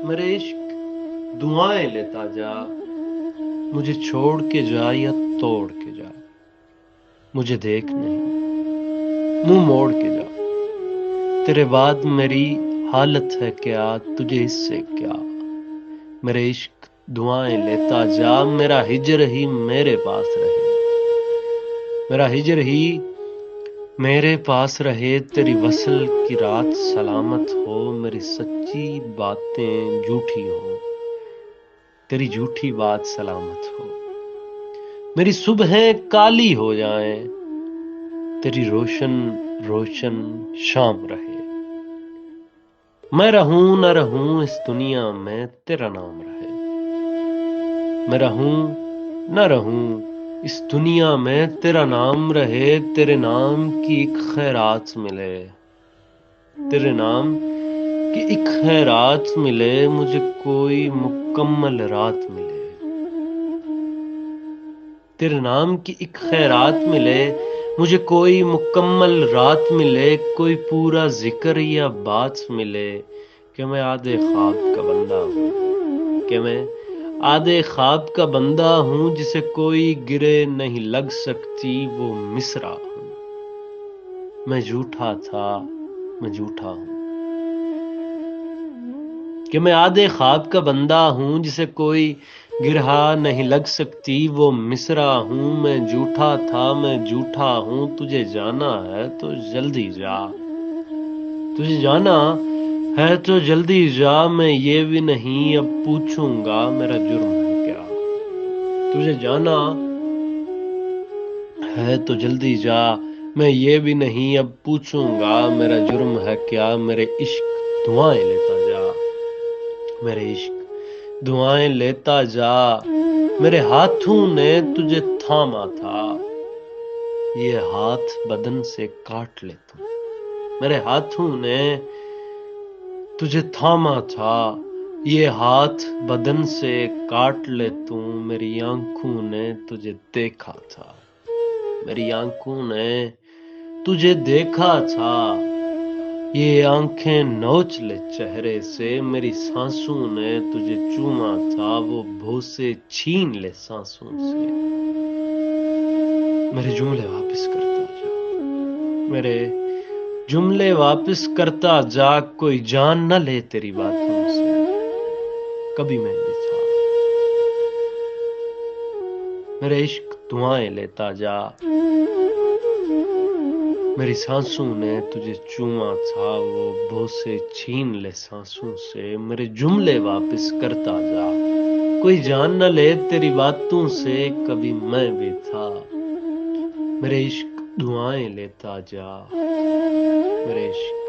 میرے عشق دعائیں لیتا جا، مجھے چھوڑ کے جا یا توڑ کے جا، مجھے دیکھ نہیں منہ موڑ کے جا، تیرے بعد میری حالت ہے کیا، تجھے اس سے کیا؟ میرے عشق دعائیں لیتا جا، میرا ہجر ہی میرے پاس رہے، میرا ہجر ہی میرے پاس رہے، تیری وصل کی رات سلامت ہو، میری سچی باتیں جھوٹی ہو، تیری جھوٹی بات سلامت ہو، میری صبحیں کالی ہو جائیں، تیری روشن روشن شام رہے، میں رہوں نہ رہوں اس دنیا میں تیرا نام رہے، میں رہوں نہ رہوں اس دنیا میں تیرا نام رہے، تیرے نام کی ایک خیرات ملے، تیرے نام کی ایک خیرات ملے، مجھے کوئی مکمل رات ملے، تیرے نام کی ایک خیرات ملے، مجھے کوئی مکمل رات ملے، کوئی پورا ذکر یا بات ملے، کہ میں آدھے خواب کا بندہ ہوں، کہ میں آدھے خواب کا بندہ ہوں، جسے کوئی گرے نہیں لگ سکتی وہ مصرع ہوں، میں جھوٹا تھا میں جھوٹا ہوں، کہ میں آدھے خواب کا بندہ ہوں، جسے کوئی گرہا نہیں لگ سکتی وہ مصرع ہوں، میں جھوٹا تھا میں جھوٹا ہوں، تجھے جانا ہے تو جلدی جا، تجھے جانا ہے تو جلدی جا، میں یہ بھی نہیں اب پوچھوں گا میرا جرم ہے کیا، تجھے جانا ہے تو جلدی جا، میں یہ بھی نہیں اب پوچھوں گا میرا جرم ہے کیا، میرے عشق دعائیں لیتا جا، میرے عشق دعائیں لیتا جا، میرے ہاتھوں نے تجھے تھاما تھا، یہ ہاتھ بدن سے کاٹ لے تو، میرے ہاتھوں نے تجھے تھاما تھا، یہ ہاتھ بدن سے کاٹ لے تو، میری آنکھوں نے تجھے دیکھا تھا، میری آنکھوں نے تجھے دیکھا تھا، یہ آنکھیں نوچ لے چہرے سے، میری سانسوں نے تجھے چوما تھا، وہ بوسے چھین لے سانسوں سے، میرے جملے واپس کرتا جا، میرے جملے واپس کرتا جا، کوئی جان نہ لے تیری باتوں سے، کبھی میں بھی تھا، میرے عشق دعائیں لیتا جا، میری سانسوں نے تجھے چوما تھا، وہ بوسے چھین لے سانسوں سے، میرے جملے واپس کرتا جا، کوئی جان نہ لے تیری باتوں سے، کبھی میں بھی تھا، میرے عشق دعائیں لیتا جا، میرے عشق